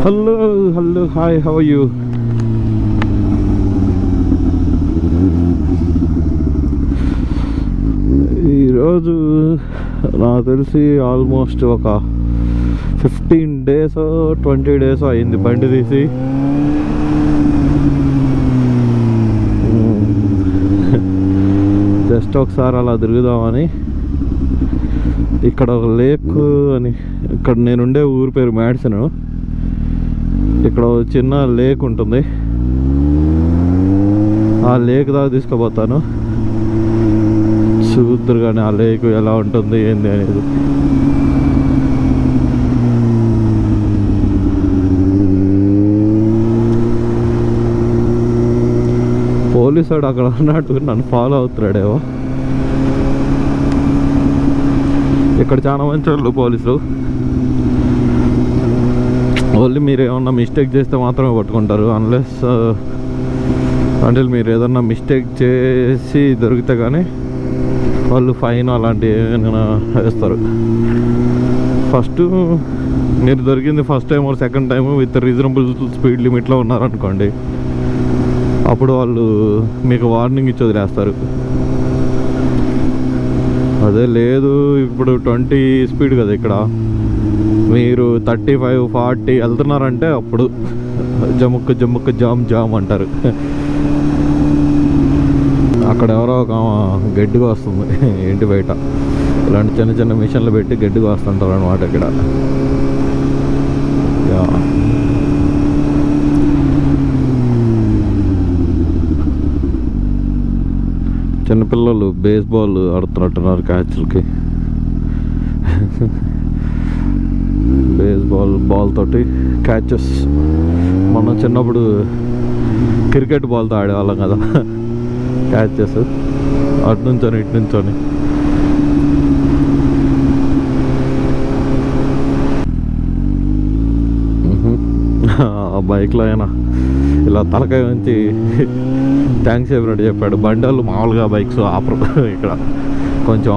Hello hi, how are you? ఈరోజు నాకు తెలిసి ఆల్మోస్ట్ ఒక 15 days 20 days అయింది బండి తీసి. జస్ట్ ఒకసారి అలా తిరుగుదామని. ఇక్కడ ఒక లేక్ అని, ఇక్కడ నేనుండే ఊరి పేరు మ్యాడ్సన్. ఇక్కడ చిన్న లేక్ ఉంటుంది, ఆ లేక్ దాకా తీసుకుపోతాను. చూద్దరు కానీ ఆ లేక్ ఎలా ఉంటుంది ఏంది అనేది. పోలీసు వాడు అక్కడ అన్నట్టు నన్ను ఫాలో అవుతున్నాడేమో. ఇక్కడ చాలా మంచి వాళ్ళు పోలీసులు. ఓన్లీ మీరు ఏమన్నా మిస్టేక్ చేస్తే మాత్రమే పట్టుకుంటారు. అన్లెస్ అంటే మీరు ఏదన్నా మిస్టేక్ చేసి దొరికితే కానీ వాళ్ళు ఫైన్ అలాంటివి ఏమైనా వేస్తారు. ఫస్ట్ మీరు దొరికింది first time or second time with reasonable speed లిమిట్లో ఉన్నారనుకోండి, అప్పుడు వాళ్ళు మీకు వార్నింగ్ ఇచ్చి వదిలేస్తారు. అదే లేదు, ఇప్పుడు 20 స్పీడ్ కదా ఇక్కడ, మీరు 35-40 వెళ్తున్నారంటే అప్పుడు జముక్కు జముక్కు జామ్ జామ్ అంటారు. అక్కడ ఎవరో ఒక గడ్డిగా వస్తుంది ఇంటి బయట. ఇలాంటి చిన్న చిన్న మిషన్లు పెట్టి గడ్డిగా వస్తుంటారు అనమాట ఇక్కడ. చిన్నపిల్లలు బేస్బాల్ ఆడుతున్నట్టున్నారు క్యాచ్లకి. బేస్బాల్ బాల్ తోటి క్యాచెస్. మనం చిన్నప్పుడు క్రికెట్ బాల్తో ఆడేవాళ్ళం కదా క్యాచెస్, అటు నుంచొని ఇటు నుంచొని. ఆ బైక్లో అయినా ఇలా తలకాయ ఉంచి థ్యాంక్స్ చెప్పినట్టు చెప్పాడు. బండి వాళ్ళు మామూలుగా బైక్స్ ఆపరు ఇక్కడ, కొంచెం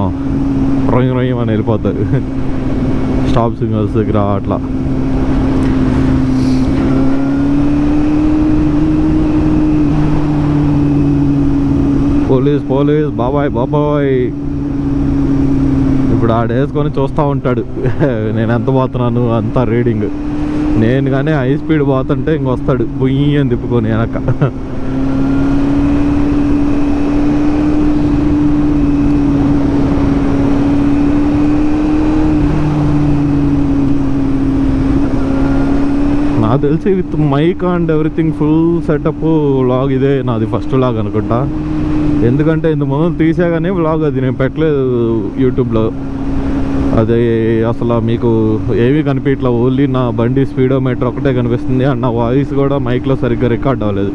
రొయ్యం రొయ్యం అని వెళ్ళిపోతారు స్టాప్ సిగ్నల్స్ దగ్గర అట్లా. పోలీస్ పోలీస్ బాబాయ్ బాబాయ్. ఇప్పుడు ఆడేసుకొని చూస్తూ ఉంటాడు నేను ఎంత పోతున్నాను అంతా రీడింగ్. నేను కానీ హై స్పీడ్ పోతుంటే ఇంకొస్తాడు బుయ్యి అని తిప్పుకొని వెనక. నాకు తెలిసి with mic and everything full setup vlog ఇదే నాది ఫస్ట్ వ్లాగ్ అనుకుంటా. ఎందుకంటే ఇంత ముందు తీసాగానే వ్లాగ్ అది నేను పెట్టలేదు యూట్యూబ్లో. అదే అసలు మీకు ఏమీ కనిపించట్లా, ఓన్లీ నా బండి స్పీడోమీటర్ ఒకటే కనిపిస్తుంది. అండ్ నా వాయిస్ కూడా మైక్లో సరిగ్గా రికార్డ్ అవ్వలేదు.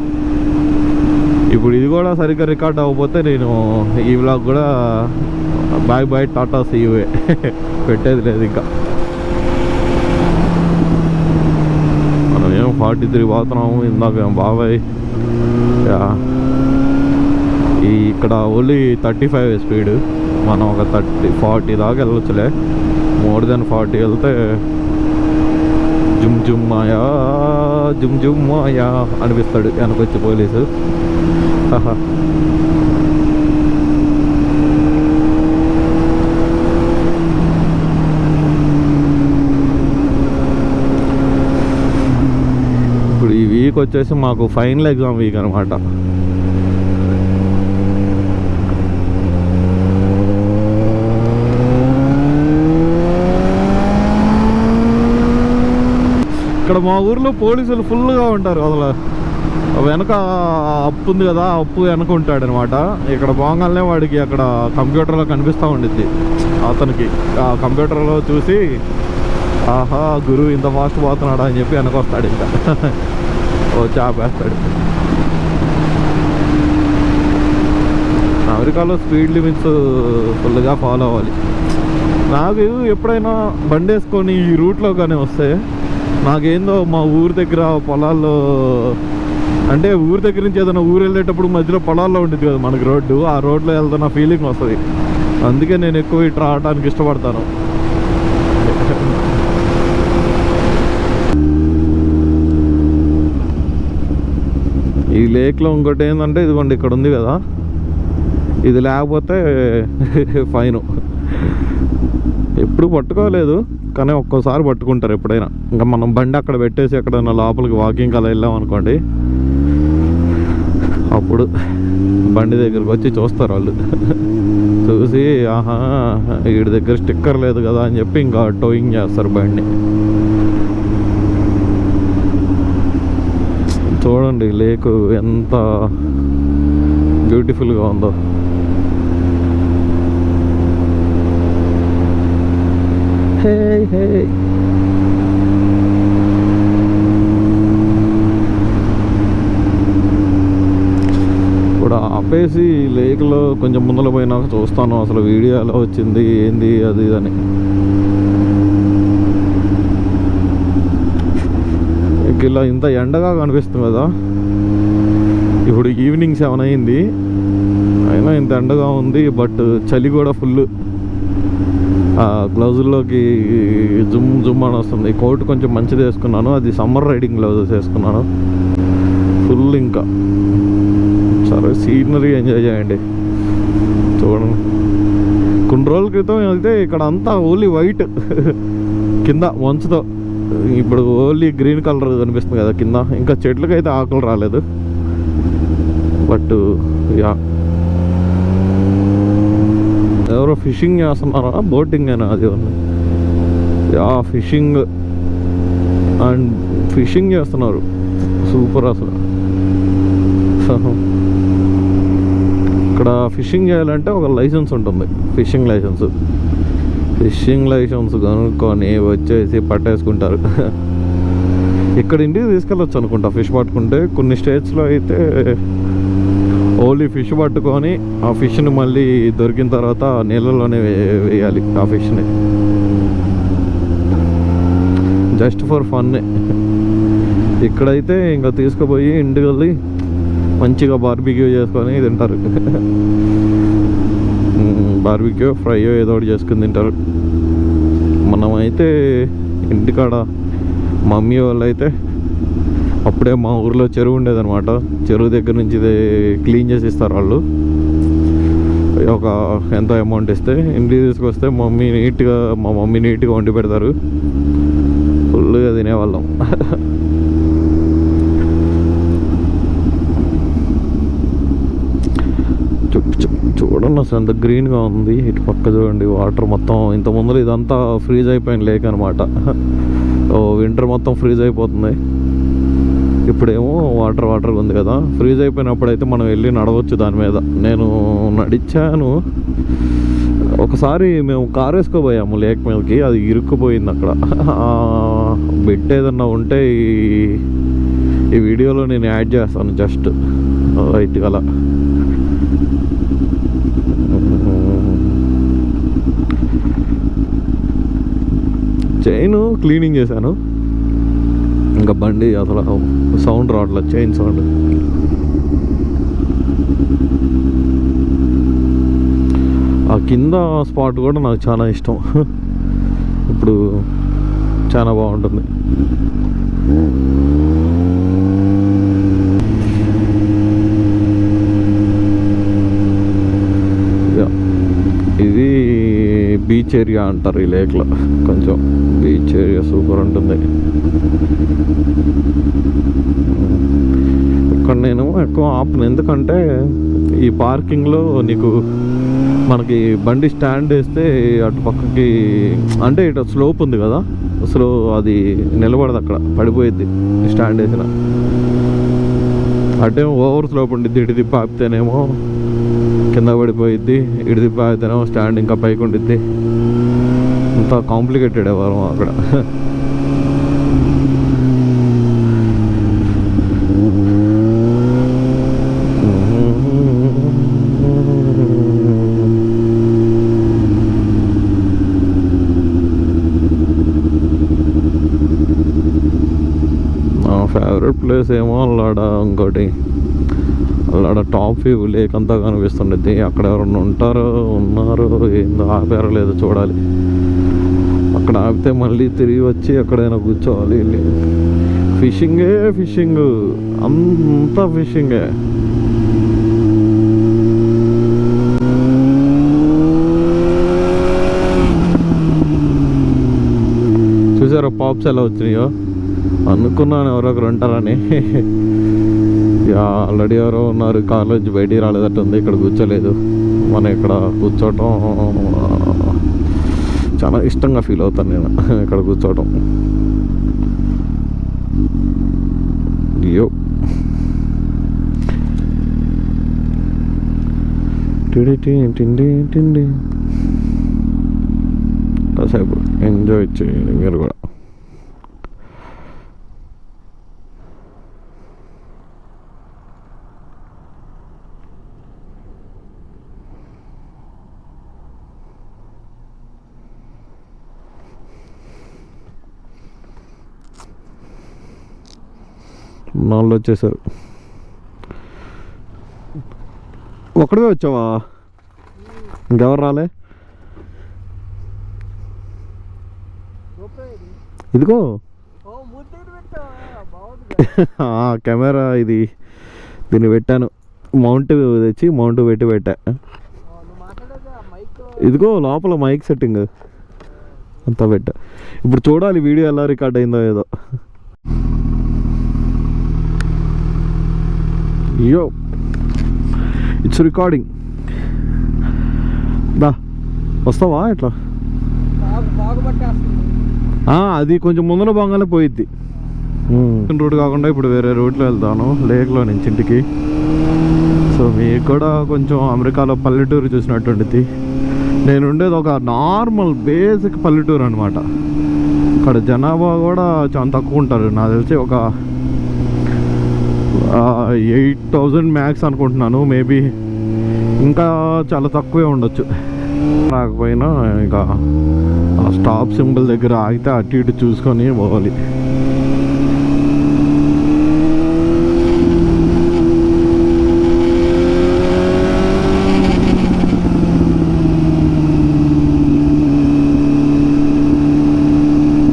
ఇప్పుడు ఇది కూడా సరిగ్గా రికార్డ్ అవ్వకపోతే నేను ఈ వ్లాగ్ కూడా బాయ్ బాయ్ టాటా సీవే పెట్టేది లేదు ఇంకా. 43 పోతున్నాము. ఇందాక బాబాయ్ ఇక్కడ ఓన్లీ 35 స్పీడ్. మనం ఒక 40 దాకా వెళ్ళొచ్చులే. మోర్ దెన్ 40 వెళ్తే జుమ్ జుమ్ మాయా జుమ్ జుమ్ మాయా అనిపిస్తాడు వెనకొచ్చి పోలీసు. ఇప్పుడు ఈ వీక్ వచ్చేసి మాకు ఫైనల్ ఎగ్జామ్ వీక్ అనమాట. ఇక్కడ మా ఊర్లో పోలీసులు ఫుల్గా ఉంటారు. అసలు వెనక అప్పు ఉంది కదా, అప్పు వెనక ఉంటాడు అనమాట. ఇక్కడ పోగానే వాడికి అక్కడ కంప్యూటర్లో కనిపిస్తూ ఉండిద్ది. అతనికి ఆ కంప్యూటర్లో చూసి ఆహా గురువు ఇంత ఫాస్ట్ పోతున్నాడా అని చెప్పి వెనక వస్తాడు. ఇంకా వచ్చి ఆపేస్తాడు. అమెరికాలో స్పీడ్ లిమిట్స్ ఫుల్గా ఫాలో అవ్వాలి. నాకు ఎప్పుడైనా బండి వేసుకొని ఈ రూట్లో కానీ వస్తే నాకేందో మా ఊరి దగ్గర పొలాల్లో, అంటే ఊరి దగ్గర నుంచి ఏదైనా ఊరు వెళ్ళేటప్పుడు మధ్యలో పొలాల్లో ఉంటుంది కదా మనకి రోడ్డు, ఆ రోడ్లో వెళ్తున్న ఫీలింగ్ వస్తుంది. అందుకే నేను ఎక్కువ ఇటు రావడానికి ఇష్టపడతాను. ఈ లేక్లో ఇంకోటి ఏంటంటే ఇదిగోండి ఇక్కడ ఉంది కదా, ఇది లేకపోతే ఫైను. ఎప్పుడు పట్టుకోలేదు కానీ ఒక్కోసారి పట్టుకుంటారు ఎప్పుడైనా. ఇంకా మనం బండి అక్కడ పెట్టేసి ఎక్కడైనా లోపలికి వాకింగ్ అలా వెళ్ళాం అనుకోండి, అప్పుడు బండి దగ్గరికి వచ్చి చూస్తారు వాళ్ళు. చూసి ఆహా వీడి దగ్గర స్టిక్కర్ లేదు కదా అని చెప్పి ఇంకా టోయింగ్ చేస్తారు బండిని. చూడండి లేక్ ఎంత బ్యూటిఫుల్గా ఉందో. హే హే ఇప్పుడు ఆపేసి లేక్లో కొంచెం ముందర పోయినాక చూస్తాను అసలు వీడియో ఎలా వచ్చింది ఏంది అది అని. ఇలా ఇంత ఎండగా కనిపిస్తుంది కదా, ఇప్పుడు ఈవినింగ్ 7 అయింది అయినా ఇంత ఎండగా ఉంది. బట్ చలి కూడా ఫుల్. గ్లౌజుల్లోకి జుమ్ జుమ్ అని వస్తుంది. కోట్ కొంచెం మంచిది వేసుకున్నాను, అది సమ్మర్ రైడింగ్ గ్లౌజెస్ వేసుకున్నాను ఫుల్. ఇంకా సరే సీనరీ ఎంజాయ్ చేయండి. చూడండి కొన్ని రోజుల క్రితం అయితే ఇక్కడ అంతా ఓన్లీ వైట్ కింద మంచుతో, ఇప్పుడు ఓన్లీ గ్రీన్ కలర్ కనిపిస్తుంది కదా కింద. ఇంకా చెట్లకైతే ఆకులు రాలేదు. బట్ యా ఎవరో ఫిషింగ్ చేస్తున్నారా, బోటింగ్ అయినా అది యా ఫిషింగ్ అండ్ ఫిషింగ్ చేస్తున్నారు. సూపర్ అసలు. ఇక్కడ ఫిషింగ్ చేయాలంటే ఒక లైసెన్స్ ఉంటుంది, ఫిషింగ్ లైసెన్స్ కనుక్కొని వచ్చేసి పట్టేసుకుంటారు. ఇక్కడ ఇంటికి తీసుకెళ్ళొచ్చు అనుకుంటా ఫిష్ పట్టుకుంటే. కొన్ని స్టేట్స్లో అయితే ఓన్లీ ఫిష్ పట్టుకొని ఆ ఫిష్ని మళ్ళీ దొరికిన తర్వాత నీళ్ళలోనే వేయాలి ఆ ఫిష్ని, జస్ట్ ఫర్ ఫన్నే. ఇక్కడైతే ఇంకా తీసుకుపోయి ఇంటికి వెళ్ళి మంచిగా బార్బిక్యూ చేసుకొని తింటారు. బార్బిక్యూ ఫ్రై ఏదో ఒకటి చేసుకుని తింటారు. మనమైతే ఇంటికాడ మమ్మీ వాళ్ళు అయితే అప్పుడే మా ఊర్లో చెరువు ఉండేదన్నమాట. చెరువు దగ్గర నుంచి క్లీన్ చేసి ఇస్తారు వాళ్ళు. ఒక ఎంతో అమౌంట్ ఇస్తే ఇంటికి తీసుకొస్తే మా మమ్మీ నీట్గా వండి పెడతారు. ఫుల్గా తినేవాళ్ళం. చూడండి అసలు ఎంత గ్రీన్గా ఉంది. ఇటు పక్క చూడండి వాటర్ మొత్తం. ఇంత ముందర ఇదంతా ఫ్రీజ్ అయిపోయిన లేక్ అనమాట. వింటర్ మొత్తం ఫ్రీజ్ అయిపోతుంది. ఇప్పుడేమో వాటర్ ఉంది కదా. ఫ్రీజ్ అయిపోయినప్పుడైతే మనం వెళ్ళి నడవచ్చు దాని మీద. నేను నడిచాను ఒకసారి. మేము కారు వేసుకోపోయాము లేక్ మీదకి, అది ఇరుక్కుపోయింది అక్కడ. బెడ్ ఏదన్నా ఉంటే ఈ వీడియోలో నేను యాడ్ చేస్తాను జస్ట్ రైట్ అలా. చైన్ క్లీనింగ్ చేశాను, ఇంకా బండి అసలు సౌండ్ రావట్లేదు, చైన్ సౌండ్. ఆ కింద స్పాట్ కూడా నాకు చాలా ఇష్టం. ఇప్పుడు చాలా బాగుంటుంది. ఇది బీచ్ ఏరియా అంటారు ఈ లేక్లో. కొంచెం బీచ్ ఏరియా సూపర్ ఉంటుంది. ఇక్కడ నేను ఎక్కువ ఆపను, ఎందుకంటే ఈ పార్కింగ్లో నీకు మనకి బండి స్టాండ్ వేస్తే అటు పక్కకి, అంటే ఇటు స్లోప్ ఉంది కదా, అది నిలబడదు, అక్కడ పడిపోయిద్ది స్టాండ్ వేసిన. అంటే ఓవర్ స్లోప్ ఉండిద్ది. ఇటు తిప్పి ఆపితేనేమో కింద పడిపోయిద్ది, ఇటు తిప్పి ఆపితేనేమో స్టాండ్ ఇంకా పైకి ఉండిద్ది. అంత కాంప్లికేటెడ్ ఎవరు అక్కడ. నా ఫేవరెట్ ప్లేస్ ఏమో అల్లాడ, ఇంకోటి అల్లాడ టాప్ వ్యూ లేక్ అంతా కనిపిస్తుండేది. అక్కడ ఎవరన్నా ఉన్నారు ఏందో, ఆపారో లేదో చూడాలి. అక్కడ ఆపితే మళ్ళీ తిరిగి వచ్చి ఎక్కడైనా కూర్చోవాలి వెళ్ళి. ఫిషింగ్ అంతా ఫిషింగే. చూసారా పాప్స్ ఎలా వచ్చినాయో? అనుకున్నాను ఎవరో ఒకరు ఉంటారని. ఆల్రెడీ ఎవరో ఉన్నారు, కాలేజ్ బయటికి రాలేదట్టుంది, ఇక్కడ కూర్చోలేదు. మనం ఇక్కడ కూర్చోవటం చాలా ఇష్టంగా ఫీల్ అవుతాను నేను, ఇక్కడ కూర్చోవటం. అయ్యో కాసేపు ఎంజాయ్ చేయండి మీరు కూడా. నాళ్ళు వచ్చేసారు. ఒక్కడే వచ్చావా? ఇంకెవరు రాలే? ఇదిగో కెమెరా ఇది, దీన్ని పెట్టాను. మౌంట్ తెచ్చి మౌంట్ పెట్టా. ఇదిగో లోపల మైక్ సెట్టింగ్ అంతా పెట్టా. ఇప్పుడు చూడాలి వీడియో ఎలా రికార్డ్ అయిందో ఏదో. అయ్యో ఇట్స్ రికార్డింగ్. దా వస్తావా ఇట్లా? అది కొంచెం ముందర బాగానే పోయిద్ది. రూట్ కాకుండా ఇప్పుడు వేరే రూట్లో వెళ్తాను, లేక్లో నుంచి ఇంటికి. సో మీకు కూడా కొంచెం అమెరికాలో పల్లెటూరు చూసినటువంటిది. నేను ఉండేది ఒక నార్మల్ బేసిక్ పల్లెటూరు అనమాట. అక్కడ జనాభా కూడా చాలా తక్కువ ఉంటారు, నాకు తెలిసి ఒక 8,000 మ్యాక్స్ అనుకుంటున్నాను. మేబీ ఇంకా చాలా తక్కువే ఉండొచ్చు. రాకపోయినా ఇంకా ఆ స్టాప్ సింబల్ దగ్గర ఆగితే అటు ఇటు చూసుకొని పోవాలి.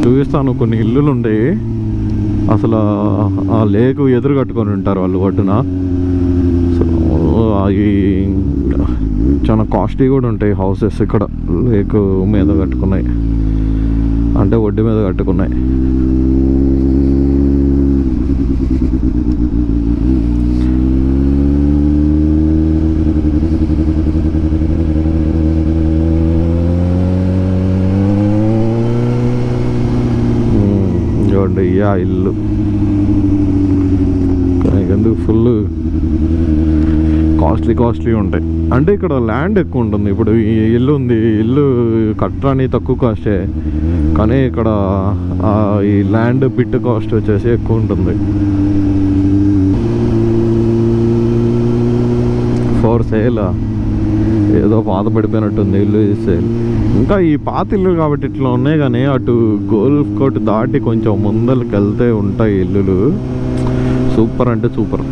చూపిస్తాను కొన్ని ఇల్లులు ఉండేవి, అసలు ఆ లేకు ఎదురు కట్టుకొని ఉంటారు వాళ్ళు ఒడ్డున. సో అవి చాలా కాస్ట్లీ కూడా ఉంటాయి హౌసెస్ ఇక్కడ లేకు మీద కట్టుకున్నాయి, అంటే ఒడ్డు మీద కట్టుకున్నాయి. చూడండి ఆ ఇల్లు ఎందుకు ఫుల్ కాస్ట్లీ ఉంటాయి. అంటే ఇక్కడ ల్యాండ్ ఎక్కువ ఉంటుంది. ఇప్పుడు ఈ ఇల్లు ఉంది, ఇల్లు కట్టడానికి తక్కువ కాస్టే, కానీ ఇక్కడ ఈ ల్యాండ్ బిట్ కాస్ట్ వచ్చేసి ఎక్కువ ఉంటుంది. ఫోర్ సేల్ ఏదో పాత పడిపోయినట్టుంది ఇల్లు సేల్. ఇంకా ఈ పాత ఇల్లు కాబట్టి ఇట్లా ఉన్నాయి, కానీ అటు గోల్ఫ్ కోర్ట్ దాటి కొంచెం ముందరికి వెళ్తే ఉంటాయి ఇల్లులు. సూపర్ అంటే సూపర్.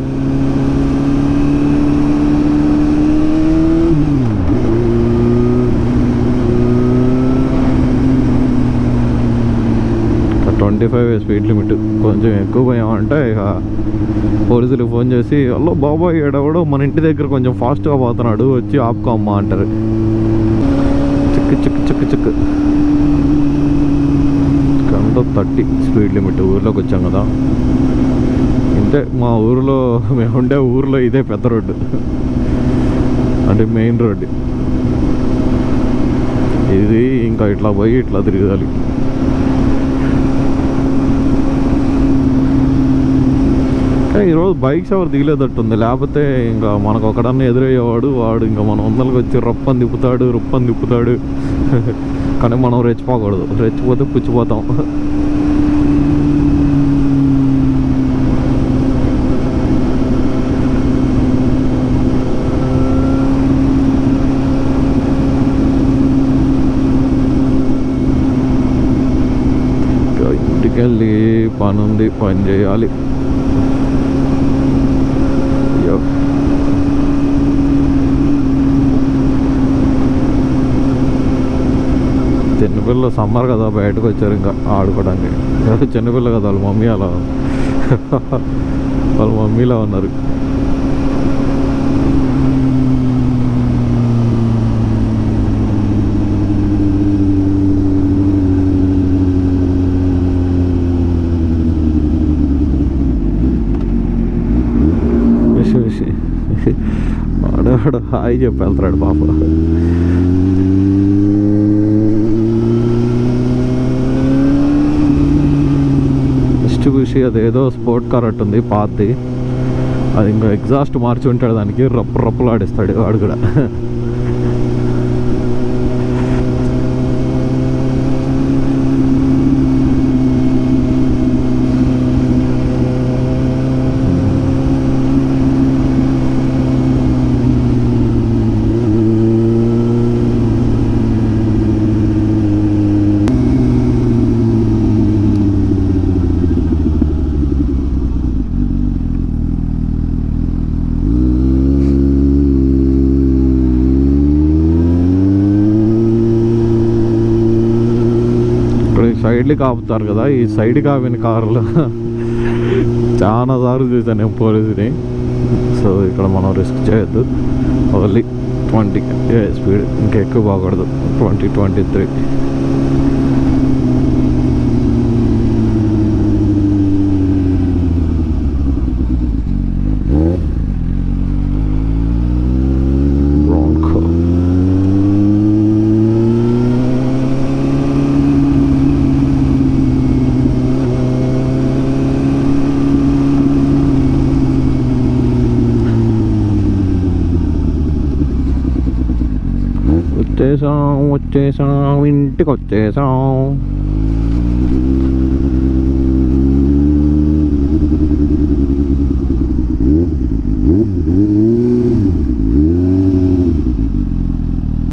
ఇక 25 స్పీడ్ లిమిట్, కొంచెం ఎక్కువ పోయామంటే ఇక పోలీసులకు ఫోన్ చేసి హలో బాబాయ్ ఏడవడో మన ఇంటి దగ్గర కొంచెం ఫాస్ట్గా పోతున్నాడు, వచ్చి ఆపుకో అమ్మా అంటారు. చిక్కు 30 స్పీడ్ లిమిట్. ఊర్లోకి వచ్చాం కదా, ఇంతే. మా ఊరిలో మేము ఉండే ఊరిలో ఇదే పెద్ద రోడ్డు, అంటే మెయిన్ రోడ్డు ఇది. ఇంకా ఇట్లా పోయి ఇట్లా తిరగాలి. ఈరోజు బైక్స్ ఎవరు దిగలేదట్టుంది, లేకపోతే ఇంకా మనకు ఒకడన్నా ఎదురయ్యేవాడు, వాడు ఇంకా మన వందలకి వచ్చి రప్పని తిప్పుతాడు. కానీ మనం రెచ్చిపోకూడదు, రెచ్చిపోతే పుచ్చిపోతాం. ఇంటికెళ్ళి పని చేయాలి. చిన్నపిల్లలు సమ్మర్ కదా బయటకు వచ్చారు ఇంకా ఆడుకోవడానికి. చిన్నపిల్ల కదా వాళ్ళ మమ్మీ అలా వాళ్ళ మమ్మీలా ఉన్నారు. వాడు హాయ్ చెప్పి వెళ్తాడు పాప. మిస్టుబిషి అదేదో స్పోర్ట్ కార్ అట్టుంది పాతది. అది ఇంకా ఎగ్జాస్ట్ మార్చి ఉంటాడు దానికి, రప్పులు ఆడిస్తాడు వాడు కూడా. సైడ్లకి ఆపుతారు కదా, ఈ సైడ్కి ఆపిన కార్లు చాలా సార్లు చూసాను నేను పోలీసుని. సో ఇక్కడ మనం రిస్క్ చేయొద్దు, ఓన్లీ 20 స్పీడ్, ఇంకెక్కువ బాగూడదు. 20-23. వచ్చేసాం ఇంటికి వచ్చేసాం.